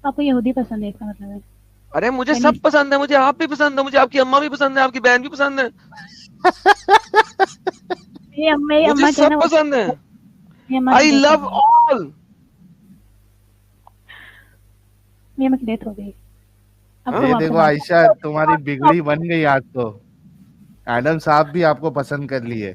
آپ کو یہودی پسند ہے اس کا مطلب ہے؟ ارے مجھے سب پسند ہے، مجھے آپ بھی پسند ہے، مجھے آپ کی اماں بھی پسند ہے، آپ کی بہن بھی پسند ہے، میری مجھے اماں جو ہے سب نا پسند ہے. میری اماں کی آئی ڈیتھ لو ہو گئی. آل. میری اماں کی ڈیتھ ہو گئی. اب تو یہ وہ آپ سے دیکھو بات عائشہ تمہاری بگڑی بن گئی آج تو. ایڈم صاحب بھی آپ کو پسند کر لیے.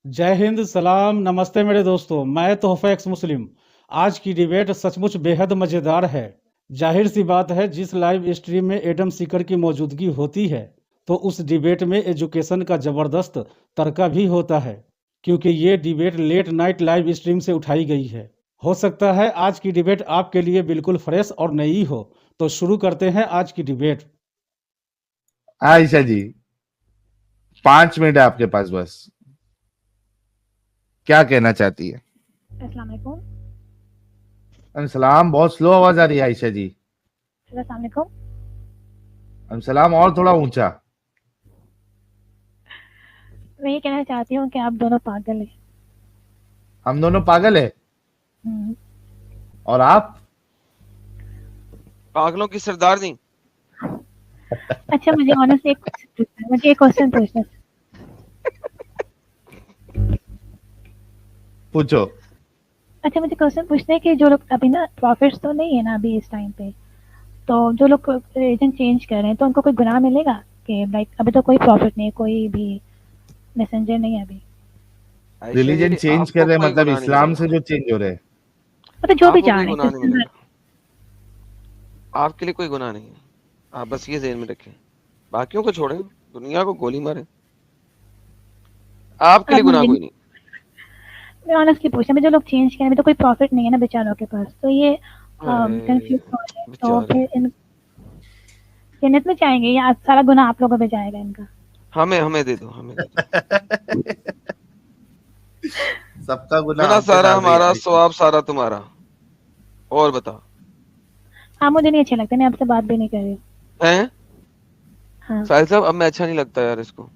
جے ہند، سلام، نمستے میرے دوستوں، میں تحفہ ایکس مسلم. آج کی ڈیبیٹ سچ مچ بے حد مزیدار ہے. ظاہر سی بات ہے، جس لائیو اسٹریم میں ایڈم سیکر کی موجودگی ہوتی ہے تو اس ڈیبیٹ میں ایجوکیشن کا زبردست ترکہ بھی ہوتا ہے، کیونکہ یہ debate late night live stream سے اٹھائی گئی ہے. ہو سکتا ہے آج کی ڈیبیٹ آپ کے لیے بالکل فریش اور نئی ہو. تو شروع کرتے ہیں آج کی ڈیبیٹ. عائشہ جی 5 منٹ ہے آپ کے پاس، بس کیا کہنا چاہتی ہے؟ السلام علیکم. السلام. بہت سلو آواز آ رہی ہے عائشہ جی. السلام علیکم. السلام اور تھوڑا اونچا. میں یہ کہنا چاہتی ہوں کہ آپ دونوں پاگل ہیں. ہم دونوں پاگل ہیں اور آپ پاگلوں کی سردار نہیں. اچھا مجھے آنیسٹلی مجھے ایک کوشچن پوچھنا ہے. پوچھو. اچھا مجھے کوشچن پوچھنا ہے کہ جو لوگ ابھی نا پروفٹس تو نہیں ہے نا ابھی اس ٹائم پہ، تو جو لوگ ریلیجن چینج کر رہے ہیں تو ان کو کوئی گناہ ملے گا کہ لائک ابھی تو کوئی پروفٹ نہیں ہے، کوئی بھی میسنجر نہیں ہے ابھی؟ عائشہ جی ریلیجن چینج آپ کر کو رہے ہیں کوئی مطلب گناہ نہیں ملے اسلام گا، سے جو چینج ہو رہے ہیں. مطلب جو بھی آپ کو جا کوئی رہے گناہ نہیں ملے ہیں. گا، آپ کے لیے کوئی گناہ نہیں ہے. آپ بس یہ ذہن میں رکھیں، باقیوں کو چھوڑیں، دنیا کو گولی ماریں، آپ کے اب لیے گناہ مجھے کوئی نہیں. میں آنیسٹلی پوچھا، میں جو لوگ چینج کریں تو کوئی پروفٹ نہیں ہے نا بیچاروں کے پاس، تو یہ کنفیوز ہو رہے ہیں. تو بیچارے پھر ان جنت میں جائیں گے یا سارا گناہ آپ لوگوں پہ جائے گا ان کا؟ ہمیں دے دو. سب کا گناہ گناہ ہم پہ سارا ڈال رہی ہے ہمارا، عائشہ. ثواب سارا تمہارا. اور بتا ہاں مجھے نہیں اچھے لگتے، میں آپ سے بات بھی نہیں کر رہی ہوں. ہیں ہاں ساحل صاحب، اب میں اچھا نہیں لگتا یار اس کو.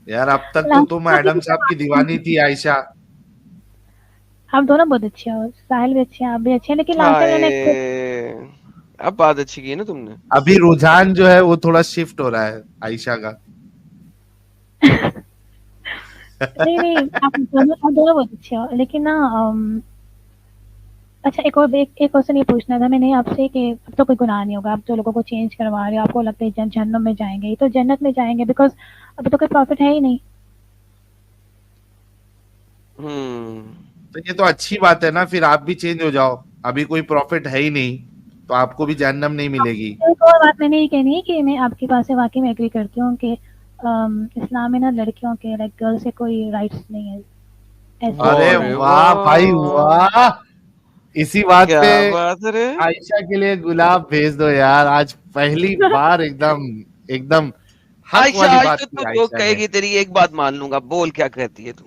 یار اب تک تو تم آپ ایڈم صاحب کی دیوانی تھی عائشہ. آپ دونوں بہت اچھے ہو، ساحل بھی اچھے ہیں، آپ بھی اچھے ہیں، لیکن لاسٹ ٹائم میں نے ہائے، اب بات اچھی کی ہے نا تم نے. ابھی رجحان جو ہے وہ تھوڑا شفٹ ہو رہا ہے عائشہ کا. نہیں آپ دونوں بہت اچھے ہو، لیکن نا اچھا ایک کوشچن یہ پوچھنا تھا میں نے آپ سے کہ اب تو کوئی گناہ نہیں ہوگا، آپ جو لوگوں کو چینج کروا رہے ہو آپ کو لگتا ہے جہنم میں جائیں گے، تو جنت میں جائیں گے بیکاز ابھی تو کوئی پروفٹ ہے ہی نہیں. تو یہ تو اچھی بات ہے نا، پھر آپ بھی چینج ہو جاؤ. ابھی کوئی پروفٹ ہے ہی نہیں تو آپ کو بھی جہنم نہیں ملے گی. ایک اور بات میں نے یہ کہنی ہے کہ میں آپ کی بات سے واقعی میں ایگری کرتی ہوں کہ اسلام میں نا لڑکیوں کے لائک گرل سے کوئی رائٹس نہیں ہے ایسے. ارے واہ بھائی واہ. اسی بات کیا پہ بات رے. عائشہ کے لیے گلاب بھیج دو یار. آج پہلی بار ایک دم حق عائشہ والی آج بات تو کی تو جو عائشہ کہے نے. گی تیری ایک بات مان لوں گا. بول کیا کہتی ہے تو.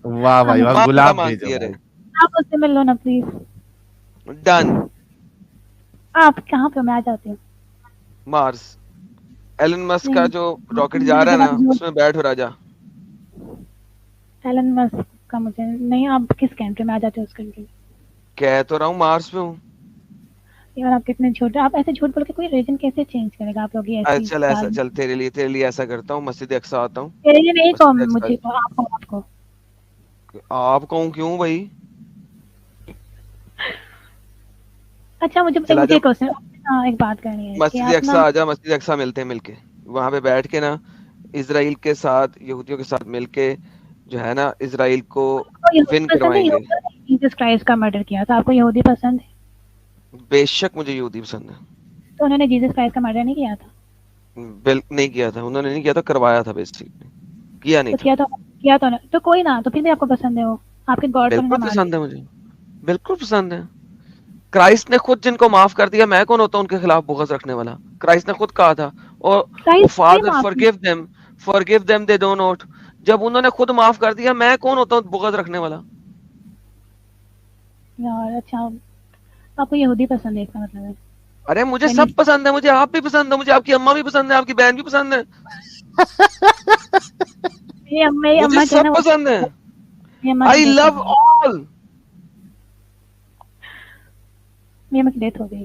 واہ بھائی واہ. مانگتا گلاب بھیجو مانگتی ہے رے. بھائی. آپ اس سے مل لو نا پلیز. ڈن. آپ کہاں پہ میں آ جاتی ہوں. مارس. ایلن مسک کا نہیں جو راکٹ جا رہا ہے نا اس میں بیٹھ ہو راجا. ایلن مسک کا مجھے نہیں. آپ کس کنٹری میں آ جاتے ہو اس کنٹری؟ کہہ تو رہا ہوں مارس پہ ہوں. یار آپ کتنے جھوٹ، آپ ایسے جھوٹ بول کے کوئی ریلیجن کیسے چینج کرے گا؟ آپ لوگ ایسی چل ایسا، چل تیرے لیے ایسا کرتا ہوں، مسجد اقصی آتا ہوں. یہ نہیں کہو مسجد مجھے، اقصی آپ کو آپ کہوں کیوں بھائی؟ اچھا مجھے چلا جا ایک بات کرنی ہے کہ مسجد آپ اقصی نا آ جا. مسجد اقصی ملتے ہیں، مل کے وہاں پہ بیٹھ کے نا اسرائیل کے ساتھ، یہودیوں کے ساتھ مل کے جو ہے نا اسرائیل کو ون پسند ہے. کروائیں گے. جیسس کرائسٹ کا مرڈر کیا تھا، آپ کو یہودی پسند ہے؟ بے شک مجھے یہودی پسند ہے. تو انہوں نے جیسس کرائسٹ کا مرڈر نہیں کیا تھا؟ نہیں کیا تھا، انہوں نے نہیں کیا تھا، کروایا تھا. بیسکلی کیا نہیں تو تھا. کیا تو کوئی نہ، تو پھر بھی آپ کو پسند ہے وہ، آپ کے گاڈ کو انہوں بالکل نے مار پسند ہے مجھے، بالکل پسند ہے. کرائسٹ نے خود جن کو معاف کر دیا، میں کون ہوتا ہوں ان کے خلاف بغض رکھنے والا؟ کرائسٹ نے خود کہا تھا، اور father forgive them they don't know. جب انہوں نے خود معاف کر دیا، میں کون ہوتا ہوں بغض رکھنے والا؟ یار اچھا آپ کو یہودی پسند ہے اس کا مطلب ہے؟ ارے مجھے سب پسند ہے، مجھے آپ بھی پسند ہے، مجھے آپ کی اماں بھی پسند ہے، آپ کی بہن بھی پسند ہے، میری مجھے اماں جو ہے سب نا پسند ہے. میری اماں کی آئی ڈیتھ لو ہو گئی. آل. میری اماں کی ڈیتھ ہو گئی.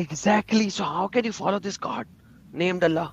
Exactly. So how can you follow this God named Allah?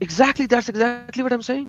Exactly, that's exactly what I'm saying.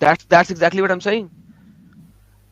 That's exactly what I'm saying.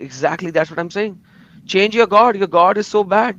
Exactly, that's what I'm saying. Change your God. Your God is so bad.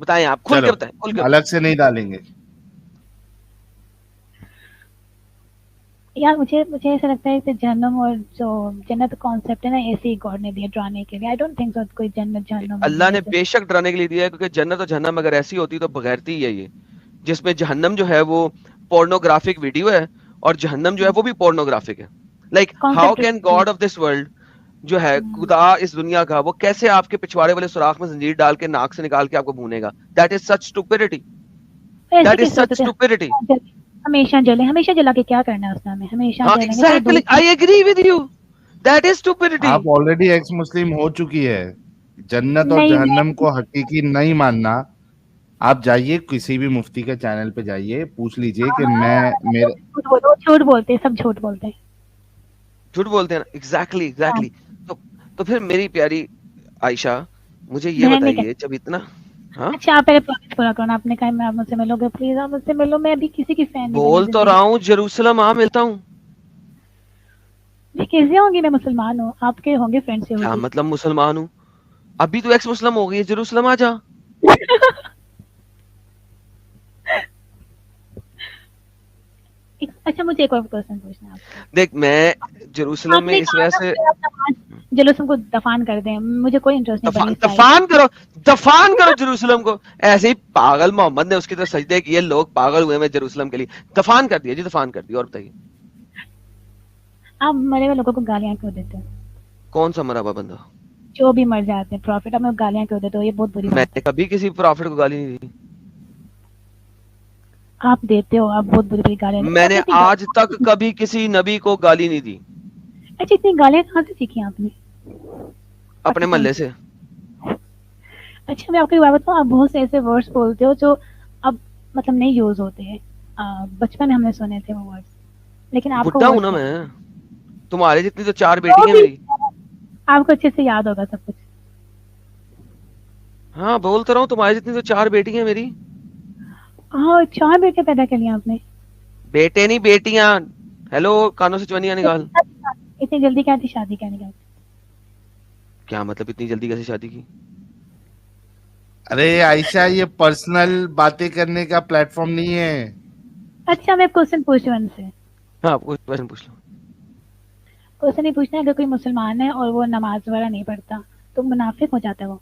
بتائیں آپ کھل کے بتائیں, کھل کے الگ سے نہیں ڈالیں گے. یار مجھے ایسا لگتا ہے کہ جہنم اور جو جنت کانسیپٹ ہے نا ایسے ہی گاڈ نے دیا ڈرانے کے لیے. آئی ڈونٹ تھنک سو کوئی جنت جہنم اللہ نے بے شک ڈرانے کے لیے دیا ہے, کیونکہ جنت اور جہنم اگر ایسی ہوتی تو بغیرتی ہی ہے یہ, جس میں جہنم جو ہے وہ پورنوگرافک ویڈیو ہے اور جہنم جو ہے وہ بھی پورنوگرافک ہے. Like how can God of this world جو ہے خدا اس دنیا کا, وہ کیسے آپ کے پچھواڑے والے سوراخ میں زنجیر ڈال کے ناک سے نکال کے آپ کو بھونے گا؟ That is such اسٹوپڈیٹی, that is سچ اسٹوپڈیٹی. ہمیشہ جلے, ہمیشہ جلا کے کیا کرنا ہے اس میں, ہمیشہ جلیں گے. Exactly, I agree with you, that is اسٹوپڈیٹی. آپ آلریڈی ایکس مسلم ہو چکی ہے. جنت اور جہنم کو حقیقی نہیں ماننا, آپ جائیے کسی بھی مفتی کے چینل پہ جائیے, پوچھ لیجئے کہ میرے جھوٹ بولتے ہیں, سب جھوٹ بولتے ہیں, جھوٹ بولتے ہیں نا. Exactly exactly. تو پھر میری پیاری عائشہ مجھے یہ بتائیے, جب اتنا اچھا آپ پہلے پرومس پورا کرنا. آپ نے کہا میں آپ مجھ سے ملو گے, پلیز آپ مجھ سے ملو. میں ابھی کسی کی فین نہیں بول تو رہا ہوں, جیروسلم ملتا ہوں. کیسے ہوں گی, میں مسلمان ہوں, آپ کے ہوں گے فرینڈ سے. کیا مطلب مسلمان ہوں؟ ابھی تو ایکس مسلم ہو گئی ہے, جیروسلم آ جا. اچھا مجھے ایک اور کوسچن پوچھنا ہے. دیکھ میں جیروسلم میں اس وجہ سے جیروسلم کو دفان کر دیں, مجھے کوئی انٹرسٹ نہیں. دفان کرو جیروسلم کو. ایسے ہی پاگل محمد نے اس کی طرف سجدے کیے, لوگ پاگل ہوئے میں جیروسلم کے لیے. دفان کر دیا جی, دفان کر دیا. اور بتائیے آپ مرے ہوئے لوگوں کو گالیاں کیوں دیتے ہیں؟ کون سا مرا ہوا بندہ؟ جو بھی مر جاتے ہیں پروفٹ, آپ گالیاں کیوں دیتے ہو؟ یہ بہت بری میں بات ہے. نے کبھی کسی پروفٹ کو گالی نہیں دی. آپ دیتے ہو, آپ بہت بری بری گالیاں. میں نے آج تک کبھی کسی نبی کو گالی نہیں دی. اچھا اتنی گالیاں کہاں سے سیکھی آپ نے؟ اپنے محلے سے. اچھا میں آپ کو بات بتاؤں, آپ بہت سے ایسے ورڈز بولتے ہو جو اب مطلب نہیں یوز ہوتے ہیں. بچپن میں ہم نے سنے تھے وہ ورڈز, لیکن آپ کو بڈھا ہوں نا میں. تمہارے جتنی تو 4 بیٹی ہیں میری. آپ کو اچھے سے یاد ہوگا سب کچھ. ہاں بولتا رہا ہوں, تمہارے جتنی تو 4 بیٹی ہیں میری. ہاں 4 بیٹے پیدا کر لیے آپ نے؟ بیٹے نہیں بیٹیاں. ہیلو, کانوں سے چونیاں نکال. اتنی جلدی کیا تھی شادی کرنے کی؟ کیا مطلب اتنی جلدی کیسے شادی کی؟ ارے عائشہ, یہ پرسنل باتیں کرنے کا پلیٹ فارم نہیں ہے. اچھا میں کوشچن پوچھوں ان سے. ہاں کوشچن پوچھ لو. کوشچن نہیں پوچھنا, اگر کوئی مسلمان ہے اور وہ نماز وغیرہ نہیں پڑھتا تو منافق ہو جاتا ہے وہ؟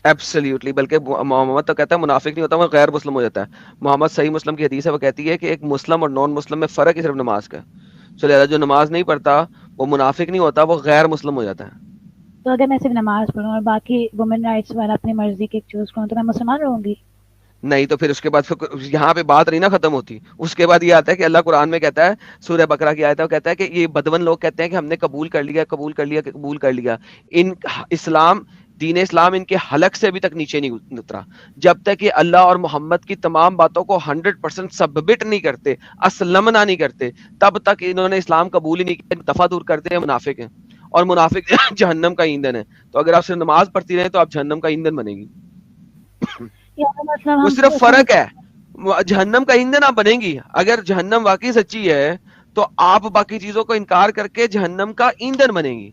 ایبسلیوٹلی. بلکہ محمد تو کہتا ہے منافق نہیں ہوتا, وہ غیر مسلم ہو جاتا ہے. محمد صحیح مسلم کی حدیث ہے, وہ کہتی ہے کہ ایک مسلم اور نان مسلم میں فرق ہی صرف نماز کا. چلے جو نماز نہیں پڑھتا وہ منافق نہیں ہوتا, وہ غیر مسلم ہو جاتا ہے. تو اگر میں صرف نماز پڑھوں اور باقی وومن رائٹس والا اپنی مرضی کے چوز کروں تو میں مسلمان رہوں گی؟ نہیں تو پھر اس کے بعد یہاں پہ بات نہیں نا ختم ہوتی. اس کے بعد یہ آتا ہے کہ اللہ قرآن میں کہتا ہے, سورہ بقرہ کی آیت ہے, وہ کہتا ہے کہ یہ بدون لوگ کہتے ہیں کہ ہم نے قبول کر لیا قبول کر لیا قبول کر لیا. ان اسلام, دین اسلام ان کے حلق سے ابھی تک نیچے نہیں اترا. جب تک یہ اللہ اور محمد کی تمام باتوں کو 100% سبمٹ نہیں کرتے, اسلمنا نہیں کرتے, تب تک انہوں نے اسلام قبول ہی نہیں کیا. دفعہ دور کرتے ہیں, منافق ہیں. اور منافق جہنم کا ایندھن ہے. تو اگر آپ صرف نماز پڑھتی رہیں تو آپ جہنم کا ایندھن بنے گی. وہ صرف فرق ہے, جہنم کا ایندھن آپ بنیں گی. اگر جہنم واقعی سچی ہے تو آپ باقی چیزوں کو انکار کر کے جہنم کا ایندھن بنیں گی.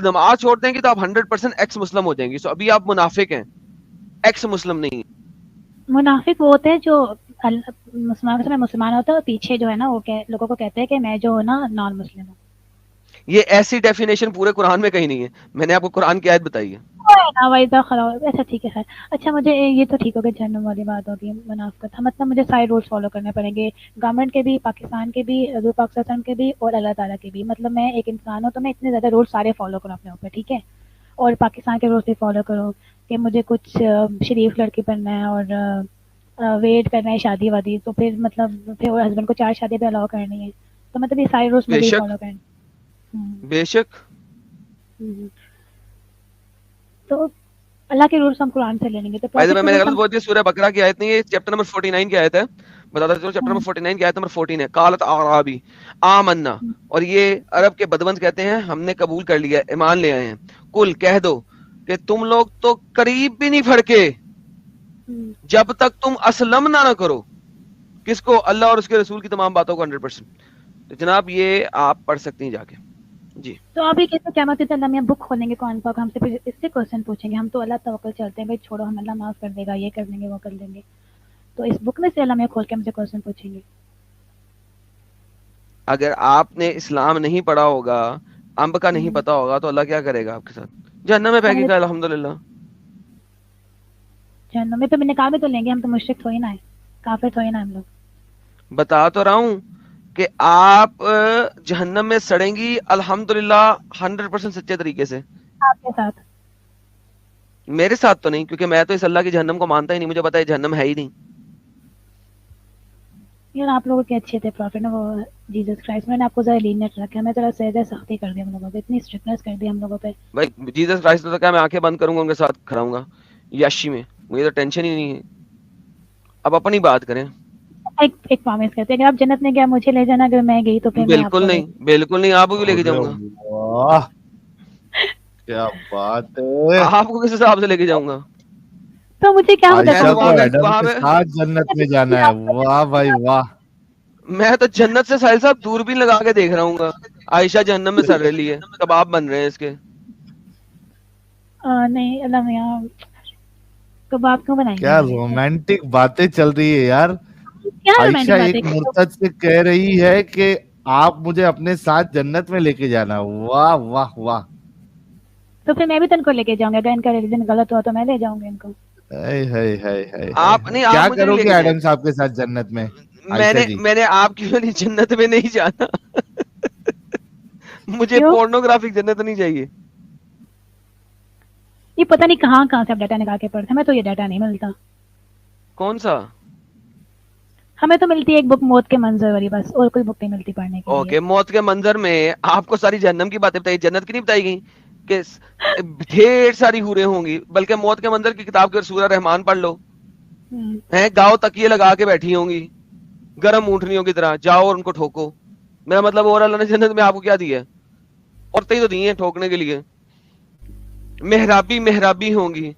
نماز چھوڑ دیں گی تو آپ 100% ایکس مسلم ہو جائیں گی. سو ابھی آپ منافق ہیں, ایکس مسلم نہیں. منافق وہ ہوتے ہیں جو مسلمان ہوتا ہے اور پیچھے جو ہے نا وہ لوگوں کو کہتے ہیں کہ میں جو ہوں نا نان مسلم ہوں. یہ ایسی ڈیفینیشن پورے قرآن میں کہیں نہیں ہے. میں نے آپ کو قرآن کی آیت بتائی ہے. اچھا ٹھیک ہے خیر. اچھا مجھے یہ تو ٹھیک ہوگا, جہنم والی بات ہوگی, منافقت. مطلب مجھے سارے رولز فالو کرنے پڑیں گے, گورنمنٹ کے بھی, پاکستان کے بھی, حضور پاک صلی اللہ علیہ وسلم کے بھی, اور اللہ تعالیٰ کے بھی. مطلب میں ایک انسان ہوں تو میں اتنے زیادہ رولز سارے فالو کروں اپنے اوپر, ٹھیک ہے. اور پاکستان کے رولز بھی فالو کروں کہ مجھے کچھ شریف لڑکی بننا ہے اور ویٹ کرنا ہے شادی وادی, تو پھر مطلب پھر ہسبینڈ کو 4 شادی پہ الاؤ کرنی ہے. تو مطلب یہ سارے رولز مجھے فالو کرنے. بے شک. تو اللہ کے رولز ہم قرآن سے لے لیں گے. تو میں نے غلط بول دیا, سورہ بقرہ کی آیت نہیں ہے, چیپٹر نمبر 49 کی آیت ہے. بتا دیتا ہوں, چیپٹر نمبر 49 کی آیت نمبر 14 ہے. قالت اعرابی آمنا, اور یہ عرب کے بدوند کہتے ہیں ہم نے قبول کر لیا, ایمان لے آئے ہیں. کل کہہ دو کہ تم لوگ تو قریب بھی نہیں پھڑکے جب تک تم اسلم نہ کرو. کس کو؟ اللہ اور اس کے رسول کی تمام باتوں کو 100%. تو جناب یہ آپ پڑھ سکتی ہیں جا کے, جی تو ابھی کیسے قیامت کے دن اللہ میاں بک کھولیں گے قرآن پاک، ہم سے پھر اس سے کوشچن پوچھیں گے. ہم تو اللہ توکل چلتے ہیں بھائی، چھوڑو ہم اللہ معاف کر دے گا، یہ کر دیں گے وہ کر دیں گے. تو اس بک میں سے اللہ میاں کھول کے ہم سے کوشچن پوچھیں گے. اگر آپ نے اسلام نہیں پڑھا ہوگا، امب کا نہیں پتا ہوگا، تو اللہ کیا کرے گا آپ کے ساتھ؟ جہنم میں پھینکے گا الحمدللہ. جہنم میں تو نکال بھی تو لیں گے، ہم تو مشرک تھوڑی نہ ہے، کافر تھوڑی نہ ہم لوگ. بتا تو رہا ہوں کہ آپ جہنم میں سڑیں گی الحمدللہ 100% سچے طریقے سے. آپ کے ساتھ میرے ساتھ تو نہیں، کیونکہ میں تو اس اللہ کی جہنم کو مانتا ہی نہیں، مجھے پتا ہے جہنم ہے ہی نہیں. یار آپ لوگوں کے اچھے تھے پروفٹ وہ جیسس کرائسٹ، میں نے آپ کو ذرا لینیٹ رکھا، میں ذرا سہجہ سختی کر دی ہم لوگوں پہ، اتنی اسٹرکٹنس کر دی ہم لوگوں پہ. بھائی جیسس کرائسٹ تو کیا میں آنکھیں بند کروں گا ان کے ساتھ کھڑا ہوں گا یاشی میں، مجھے تو ٹینشن ہی نہیں ہے. اب اپنی بات کریں. ایک پرومس کرتے ہیں، اگر آپ جنت میں گیا مجھے لے جانا، اگر میں گئی تو پھر میں آپ بالکل کو نہیں، بالکل نہیں، آپ کو لے کے جاؤں گا. واہ کیا بات ہے. آپ کو کس حساب سے لے کے جاؤں گا؟ تو مجھے کیا میں عائشہ تو کو وہاں ایڈم وہاں کے پہ ساتھ جنت میں جانا ہے. واہ بھائی واہ. میں تو جنت سے ساحل صاحب دوربین لگا کے دیکھ رہا ہوں گا. عائشہ جہنم میں سڑ رہی ہے، کباب بن رہے ہیں اس کے. نہیں اللہ میاں کباب کیوں بنائیں گے کیا ہمارے لیے؟ رومانٹک باتیں چل رہی ہے یار. کیا عائشہ رومانٹک ایک باتیں؟ مرتد سے کہہ رہی ہے کہ آپ مجھے اپنے ساتھ جنت میں لے کے جانا. واہ واہ واہ. تو پھر میں بھی تو ان کو لے کے جاؤں گا، اگر ان کا ریلیجن غلط ہوا تو میں لے جاؤں گا ان کو. آپ نہیں، آپ کیا مجھے کرو نہیں لے گے کے جائیں. ایڈم صاحب کے ساتھ جنت میں میں عائشہ جی؟ نے آپ کی والی جنت میں نہیں جانا. مجھے کیوں؟ پورنوگرافک جنت نہیں چاہیے. یہ پتہ نہیں کہاں کہاں سے آپ ڈاٹا نکال کے پڑھتے ہیں، ہمیں تو یہ ڈاٹا نہیں ملتا. کون سا؟ ہمیں تو ملتی ہے ایک بک موت کے منظر والی بس، اور کوئی بک نہیں ملتی پڑھنے کے لیے. اوکے، موت کے منظر میں آپ کو ساری جہنم کی باتیں بتائی، جنت کی نہیں بتائی گئی کہ ڈھیر ساری حوریں ہوں گی. بلکہ موت کے منظر کی کتاب کے سورہ رحمان پڑھ لو، ہیں گاؤں تکیے لگا کے بیٹھی ہوں گی گرم اونٹنیوں کی طرح، جاؤ اور ان کو ٹھوکو. میرا مطلب اور اللہ نے جنت میں آپ کو کیا دیا ہے؟ عورتیں ہی تو دی ہیں ٹھوکنے کے لیے. محرابی محرابی ہوں گی.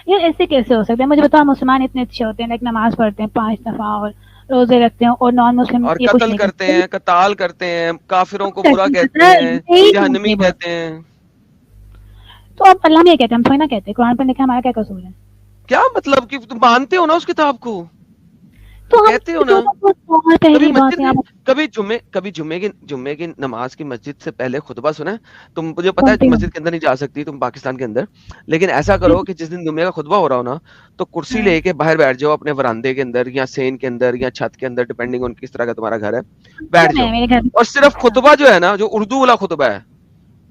یہ ایسے کیسے ہو سکتا ہے؟ مجھے بتاؤ، مسلمان اتنے اچھے ہوتے ہیں، لیکن نماز پڑھتے ہیں 5 دفعہ اور روزے رکھتے ہیں، اور نان مسلم اور یہ کچھ قتل نہیں کرتے ہیں، قتال کرتے ہیں، کافروں کو برا کہتے ہیں، جہنمی کہتے ہیں. تو اب اللہ نے یہ کہتے ہیں، ہم تھوڑی نہ کہتے. قرآن پہ لکھا ہمارا کیا قصور ہے؟ کیا مطلب کہ تم مانتے ہو نا اس کتاب کو، تو ہم کہتے ہو نا. کبھی پہلی بات مسجد ہے میں، کبھی جمعے کی نماز کی مسجد سے پہلے خطبہ سنا ہے؟ تم، مجھے پتا کون ہے سی مسجد کے اندر نہیں جا سکتی تم پاکستان کے اندر، لیکن ایسا کرو کہ جس دن جمعے کا خطبہ ہو رہا ہو نا، تو کرسی لے کے باہر بیٹھ جاؤ اپنے وراندے کے اندر یا سین کے اندر یا چھت کے اندر، ڈیپینڈنگ آن کس طرح کا تمہارا گھر ہے، بیٹھ جاؤ. میرے گھر اور صرف خطبہ جو ہے نا، جو اردو والا خطبہ ہے،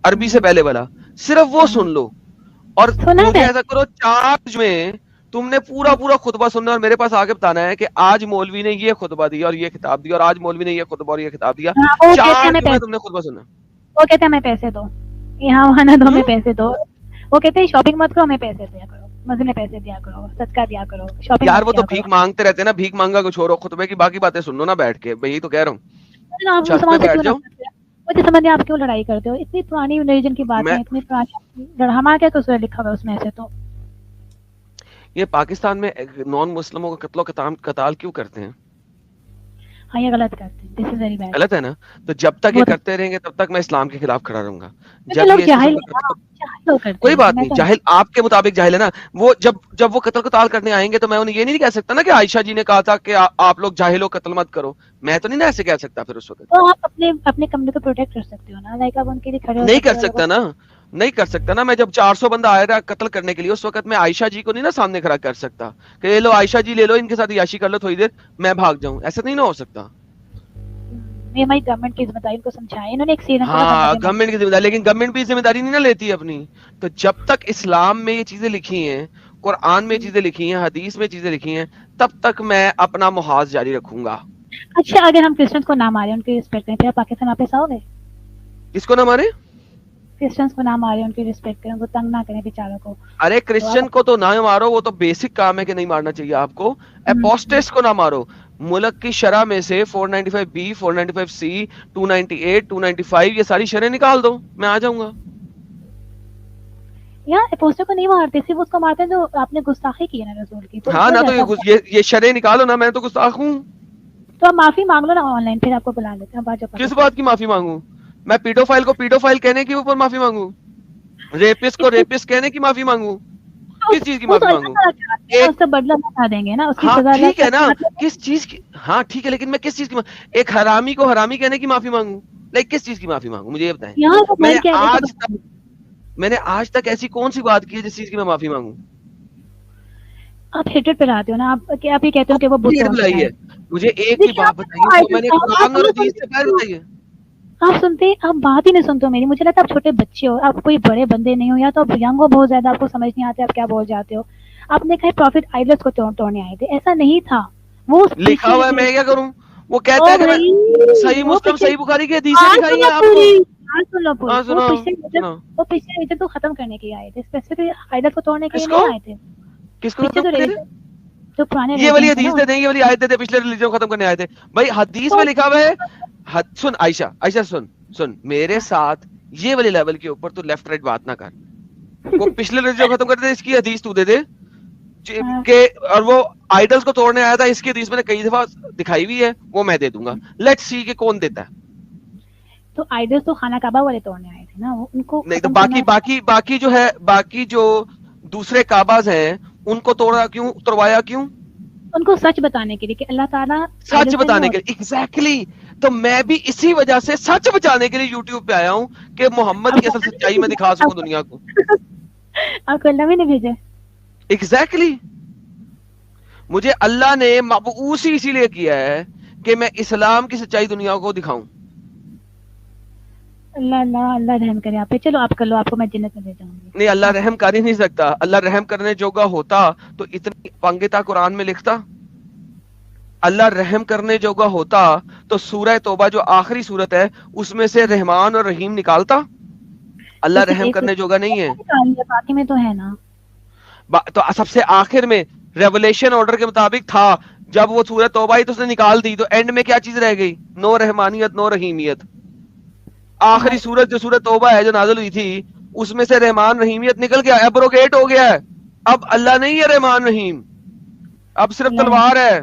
عربی سے پہلے والا، صرف وہ سن لو. اور سنا مجھے ہے. ایسا کرو 4 جمعے تم نے پورا خطبہ سننا اور میرے پاس آگے بتانا ہے کہ آج مولوی نے یہ خطبہ دیا اور یہ خطاب دیا، اور آج مولوی نے یہ خطبہ اور یہ خطاب دیا. وہ کہتے ہیں 4 ہمیں جمعے پیسے، تم نے خطبہ سنا. وہ کہتے ہیں ہمیں پیسے دو، یہاں وہاں نہ دو، ہمیں پیسے دو. وہ کہتے ہیں شاپنگ مت کرو، ہمیں پیسے دیا کرو، مسجد میں پیسے دیا کرو، صدقہ دیا کرو، شاپنگ یار مت وہ تو کیا کرو. بھیک مانگتے رہتے ہیں نا، بھیک مانگا کو چھوڑو، خطبے کی باقی باتیں سن لو نا بیٹھ کے. بھائی تو کہہ رہا ہوں، آپ چھت پہ مسلمان سے بیٹھ کیوں جاؤ. نفرت ہے؟ مجھے سمجھ نہیں آپ کیوں لڑائی کرتے ہو؟ اتنی پرانی ریلیجن کی باتیں، میں اتنی پرانی، ہمارا کیا قصور لکھا ہوا اس میں ایسے؟ تو یہ پاکستان میں نان مسلموں کا قتل و قتال کیوں کرتے ہیں؟ ہاں یہ غلط کرتے ہیں، دس از ویری بیڈ. غلط ہے نا. تو جب تک یہ کرتے رہیں گے تب تک میں اسلام کے خلاف کھڑا رہوں گا. کیونکہ جب لوگ یہ اس جاہل قسم ہیں کا نا، جاہل لوگ کرتے کوئی ہیں، بات میں نہیں، تو جاہل آپ کے مطابق جاہل ہے نا. وہ جب وہ قتل قتال کرنے آئیں گے تو میں انہیں یہ نہیں کہہ سکتا نا کہ عائشہ جی نے کہا تھا کہ آپ لوگ جاہل ہو، قتل مت کرو. میں تو نہیں نا ایسے کہہ سکتا پھر اس وقت. تو آپ اپنے کمرے کو پروٹیکٹ کر سکتے ہو نا، لائک آپ ان کے لیے کھڑے ہو نہیں سکتے کر ہو. سکتا نا، نہیں کر سکتا نا. میں جب 400 بندہ آیا رہا قتل کرنے کے لیے، اس وقت میں عائشہ جی کو نہیں نا سامنے کھڑا کر سکتا کہ یہ لو عائشہ جی لے لو، ان کے ساتھ عیاشی کر لو تھوڑی دیر، میں بھاگ جاؤں. ایسا نہیں نا ہو سکتا. یہ ہماری گورنمنٹ کی ذمہ داری، ان کو سمجھائیں. انہوں نے ایک سیزن بولا ہاں بندہ گورنمنٹ کی ذمہ داری، لیکن گورنمنٹ بھی ذمہ داری نہیں نہ لیتی اپنی. تو جب تک اسلام میں یہ چیزیں لکھی ہیں، قرآن میں چیزیں لکھی ہیں، حدیث میں چیزیں لکھی ہیں، تب تک میں اپنا محاذ جاری رکھوں گا. اچھا اگر ہم کرسچنس کو نہ مارے، ان کی رسپیکٹ کریں، پھر آپ پاکستان واپس آؤ گے؟ کس کو نہ مارے؟ کرسچنس کو نہ مارے، ان کی رسپیکٹ کریں، ان کو تنگ نہ کریں بیچاروں کو. ارے تو آپ کرسچن کو تو نہ مارو، وہ تو بیسک کام ہے کہ نہیں مارنا چاہیے آپ کو. اپوسٹس کو نہ مارو. ملک کی شرح میں سے 495B 495C 298 295 یہ ساری شرح نکال دو، میں آ جاؤں گا. یار اپوسٹل کو نہیں مارتے، صرف اس کو مارتے ہیں جو آپ نے گستاخی کی ہے نا رسول کی. تو ہاں ہو نہ تو جاتا ہے. یہ شرح نکالو نا، میں تو گستاخ ہوں. تو آپ معافی مانگ لو نا آن لائن، پھر آپ کو بلا لیتے ہیں. کس بات کی معافی مانگوں؟ میں پیڈوفائل کو پیڈوفائل کہنے کے اوپر معافی مانگوں, ریپسٹ کو ریپسٹ کہنے کی معافی مانگوں, کس چیز کی معافی مانگوں؟ اس کا بدلہ بتا دیں گے نا, اس کی ہاں سزا ٹھیک ہے نا, کس چیز کی, ہاں ٹھیک ہے, لیکن میں کس چیز کی, ایک حرامی کو حرامی کہنے کی معافی مانگوں, لائک کس چیز کی معافی مانگوں, مجھے یہ بتائیں. میں نے آج تک ایسی کون سی بات کی ہے جس چیز کی میں معافی مانگوں؟ آپ ہیٹریڈ پہ لاتے ہو نا, آپ یہ کہتے ہو کہ وہ بتائیے مجھے ایک بھی بات بتائیے, میں نے قرآن اور حدیث سے پہلے بتائیے. آپ سنتے, آپ بات ہی نہیں سنتے ہو میری. مجھے لگتا ہے آپ چھوٹے بچے ہو, آپ کوئی بڑے بندے نہیں ہو, یا تو آپ ینگ ہو بہت زیادہ, آپ کو سمجھ نہیں آتے آپ کیا بول جاتے ہو. آپ نے کہا پروفٹ آئیڈلز کو توڑنے آئے تھے, ایسا نہیں تھا. وہ لکھا ہوا ہے, میں کیا کروں؟ وہ کہتے ہیں کہ میں صحیح مسلم صحیح بخاری کی حدیثیں دکھائیں گے آپ کو. سن لو پوری, وہ پچھلے ریلیجن کو ختم کرنے کے لیے آئے تھے, اسپیسیفکلی آئیڈلز کو توڑنے کے لیے نہیں آئے تھے. کس کو ختم کرنے تھے؟ جو پرانے یہ والی حدیث دے دیں, یہ والی آیت دے دیں, پچھلے ریلیجن کو ختم کرنے آئے تھے. بھائی حدیث میں لکھا ہوا ہے, سن عائشہ سن میرے ساتھ یہ والی لیول کے اوپر تو لیفٹ رائٹ بات نہ کر. وہ پچھلے ریلیجن کو ختم کرتے تھے, اس کی حدیث تو دے دے کہ, اور وہ آئیڈلز کو توڑنے آیا تھا, اس کی حدیث میں نے کئی دفعہ دکھائی ہوئی ہے, وہ میں دے دوں گا. لیٹس سی کہ کون دیتا ہے. تو آئیڈلز تو خانہ کعبہ والے توڑنے آئے تھے نا, ان کو نہیں تو باقی جو ہے, باقی جو دوسرے کعباز ہیں ان کو توڑوایا کیوں؟ ان کو سچ بتانے کے لیے کہ اللہ تعالیٰ سچ بتانے کے لیے. ایگزیکٹلی, تو میں بھی اسی وجہ سے سچ بچانے کے لیے یوٹیوب پہ آیا ہوں کہ محمد کی اصل سچائی میں دکھا سکوں دنیا کو. آپ کو اللہ بھی نہیں بھیجے. ایگزیکٹلی, مجھے اللہ نے مبعوث ہی اسی لیے کیا ہے کہ میں اسلام کی سچائی دنیا کو دکھاؤں. اللہ رحم کرے آپ پہ. چلو آپ کر لو, آپ کو میں جنت میں لے جاؤں گی. نہیں, اللہ رحم کر ہی نہیں سکتا. اللہ رحم کرنے جوگا ہوتا تو اتنی پنگتا قرآن میں لکھتا. اللہ رحم کرنے جوگا ہوتا تو سورہ توبہ جو آخری سورت ہے اس میں سے رحمان اور رحیم نکالتا. اللہ رحم کرنے جوگا نہیں ہے. باقی میں تو ہے نا, تو سب سے آخر میں ریولیشن آرڈر کے مطابق تھا, جب وہ سورہ توبہ ہی تو اس نے نکال دی, تو اینڈ میں کیا چیز رہ گئی؟ نو رحمانیت نو رحیمیت. آخری سورت جو سورۃ توبہ ہے جو نازل ہوئی تھی, اس میں سے رحمان رحیمیت نکل گیا, ایبروگیٹ ہو گیا ہے. اب اللہ نہیں ہے رحمان رحیم, اب صرف تلوار ہے.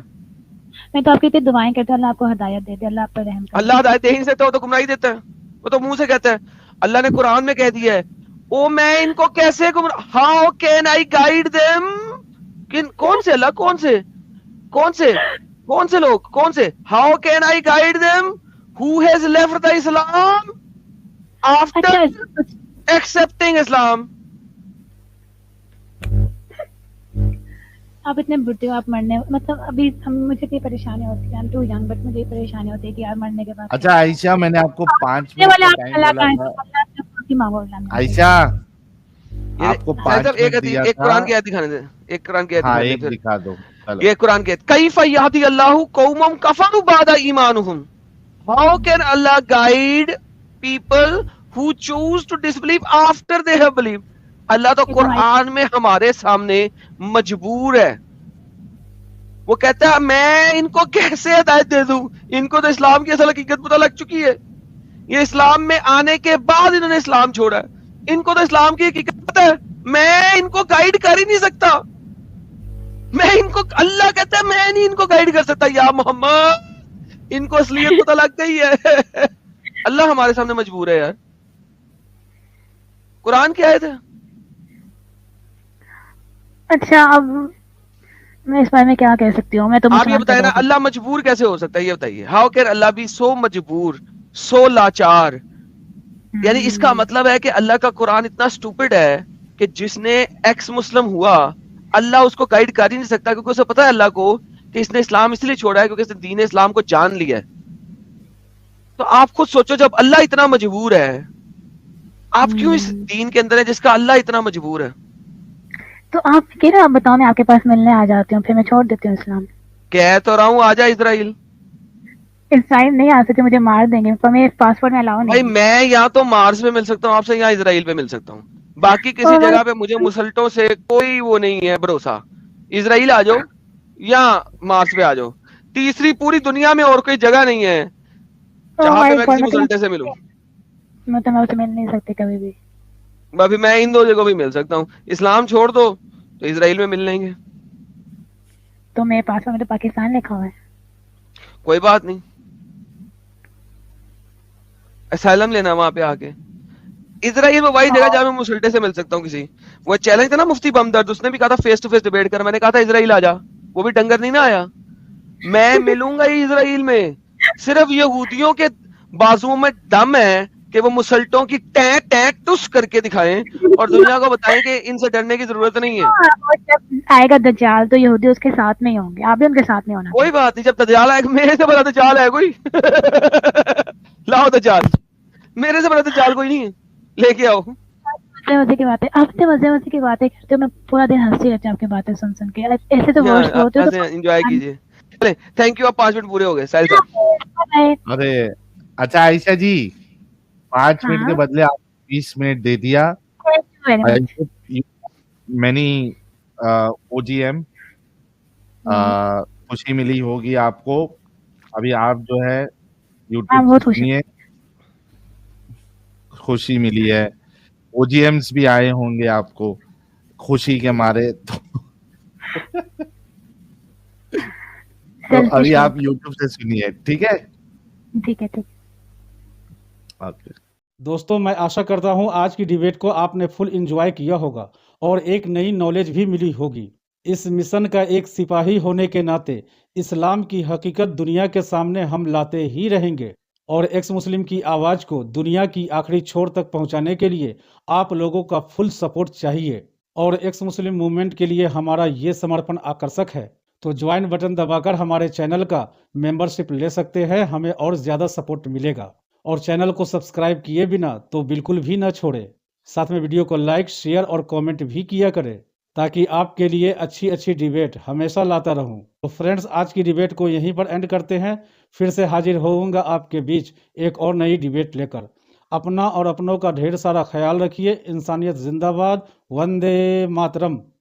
میں تو آپ کی دعائیں کرتا ہوں, اللہ آپ کو ہدایت دے دے, اللہ آپ پر رحم کرے. اللہ ہدایت دے ہی نہیں سکتا, وہ تو گمراہی دیتا ہے, وہ تو منہ سے کہتا ہے. اللہ نے قرآن میں کہہ دیا ہے, او میں ان کو کیسے how can I guide them. کون سے اللہ, کون سے لوگ, کون سے, how can I guide them who has left the Islam after accepting Islam. آپ اتنے بڑھتے ہو, آپ مرنے, مطلب ابھی مجھے کوئی پریشانی ہوتی ہے, I'm too young, بٹ مجھے پریشانی ہوتی ہے کہ یار مرنے کے بعد. اچھا عائشہ, میں نے آپ کو 5 منٹ کا ٹائم بولا تھا. عائشہ آپ کو 5 منٹ دیا تھا. ایک قرآن کی آیت دکھانے دیں, ایک قرآن کی آیت دکھانے دیں, ایک دکھا دو. یہ قرآن کی آیت, کیف یہدی اللہ قوما کفروا بعد ایمانہم, how can Allah guide people who choose to disbelieve after they have believed. اللہ تو قرآن میں ہمارے سامنے مجبور ہے, وہ کہتا ہے میں ان کو کیسے ہدایت دے دوں, ان کو تو اسلام کی اصل حقیقت پتہ لگ چکی ہے, یہ اسلام میں آنے کے بعد انہوں نے اسلام چھوڑا ہے, ان کو تو اسلام کی حقیقت پتہ ہے, میں ان کو گائیڈ کر ہی نہیں سکتا. میں ان کو, اللہ کہتا ہے میں نہیں ان کو گائیڈ کر سکتا. یا محمد, ان کو اصلیت پتہ لگ گئی ہے. اللہ ہمارے سامنے مجبور ہے یار. قرآن کی آیت ہے. اچھا, اب میں اس بارے میں کیا کہہ سکتی ہوں. میں تو آپ یہ بتائیں نا, اللہ مجبور کیسے ہو سکتا ہے, یہ بتائیے. ہاؤ کین اللہ بی سو مجبور, سو لاچار. یعنی اس کا مطلب ہے کہ اللہ کا قرآن اتنا سٹوپڈ ہے کہ جس نے ایکس مسلم ہوا, اللہ اس کو گائیڈ کر ہی نہیں سکتا, کیونکہ اسے پتا ہے اللہ کو کہ اس نے اسلام اس لیے چھوڑا ہے کیونکہ اس نے دین اسلام کو جان لیا ہے. تو آپ خود سوچو, جب اللہ اتنا مجبور ہے, آپ کیوں اس دین کے اندر ہے جس کا اللہ اتنا مجبور ہے؟ تو آپ کہہ رہے, آپ بتاؤ, میں آپ کے پاس ملنے آ جاتی ہوں, پھر میں چھوڑ دیتی ہوں اسلام. کہہ تو رہا ہوں آ جا اسرائیل. اسرائیل نہیں آ سکتے, مجھے مار دیں گے, پر میں پاسپورٹ میں الاؤ نہیں. بھائی میں یا تو مارس پہ مل سکتا ہوں آپ سے, یا اسرائیل پہ مل سکتا ہوں, باقی کسی جگہ پہ مجھے مسلطوں سے کوئی وہ نہیں ہے بھروسہ. اسرائیل آ جاؤ یا مارس پہ آ جاؤ, تیسری پوری دنیا میں اور کوئی جگہ نہیں ہے جہاں پہ میں کسی مسلطے سے ملوں. میں تو مل نہیں سکتی کبھی بھی. ابھی میں ان دو جگہوں بھی مل سکتا ہوں, اسلام چھوڑ دو تو اسرائیل میں مل لیں گے. تو میرے پاسپورٹ میں تو پاکستان لکھا ہوا ہے. کوئی بات نہیں, اسائلم لینا وہاں پہ آ کے. اسرائیل میں وہی جگہ جہاں میں مسلٹے سے مل سکتا ہوں کسی. وہ چیلنج تھا نا مفتی بمدرد, اس نے بھی کہا تھا فیس ٹو فیس ڈیبیٹ کر, میں نے کہا تھا اسرائیل آ جا, وہ بھی ڈنگر نہیں نہ آیا. میں ملوں گا ہی اسرائیل میں, صرف یہودیوں کے بازوؤں میں دم ہے کہ وہ مسلٹوں کی ٹیں ٹیں ٹس کر کے دکھائیں اور دنیا کو بتائیں کہ ان سے ڈرنے کی ضرورت نہیں ہے. جب آئے گا دجال تو یہودی اس کے ساتھ میں ہی ہوں گے, آپ بھی ان کے ساتھ میں ہونا. کوئی بات نہیں, جب دجال آئے گا, میرے سے بڑا دجال ہے کوئی؟ لاؤ دجال, میرے سے بڑا دجال کوئی نہیں ہے, لے کے آؤ. مزے کی باتیں آپ سے مزے کی باتیں کرتے ہو, میں پورا دن ہنستی رہتی ہوں آپ کی باتیں سن کے. ایسے تو ورڈز ہوتے ہو تو انجوائے کیجیے. چلے تھینک یو, آپ 5 منٹ پورے ہو گئے. ساحل صاحب ارے اچھا عائشہ جی, 5 منٹ کے بدلے آپ 20 منٹ دے دیا. مینی او جی ایم خوشی ملی ہوگی آپ کو. ابھی آپ جو ہے یوٹیوب سے سنیے, خوشی ملی ہے. او جی ایمس بھی آئے ہوں گے آپ کو خوشی کے مارے. تو ابھی آپ یوٹیوب سے سنیے, ٹھیک ہے؟ ٹھیک ہے. دوستوں میں آشا کرتا ہوں آج کی ڈیبیٹ کو آپ نے فل انجوائے کیا ہوگا اور ایک نئی نالج بھی ملی ہوگی. اس مشن کا ایک سپاہی ہونے کے ناطے اسلام کی حقیقت دنیا کے سامنے ہم لاتے ہی رہیں گے, اور ایکس مسلم کی آواز کو دنیا کی آخری چھوڑ تک پہنچانے کے لیے آپ لوگوں کا فل سپورٹ چاہیے. اور ایکس مسلم موومنٹ کے لیے ہمارا یہ سمرپن آکرشک ہے, تو جوائن بٹن دبا کر ہمارے چینل کا ممبرشپ لے سکتے ہیں, ہمیں اور زیادہ سپورٹ ملے گا. اور چینل کو سبسکرائب کیے بنا تو بالکل بھی نہ چھوڑے. ساتھ میں ویڈیو کو لائک, شیئر اور کامنٹ بھی کیا کرے تاکہ آپ کے لیے اچھی ڈیبیٹ ہمیشہ لاتا رہوں. تو فرینڈز, آج کی ڈیبیٹ کو یہیں پر اینڈ کرتے ہیں. پھر سے حاضر ہوؤں گا آپ کے بیچ ایک اور نئی ڈیبیٹ لے کر. اپنا اور اپنوں کا ڈھیر سارا خیال رکھیے. انسانیت زندہ باد. وندے ماترم.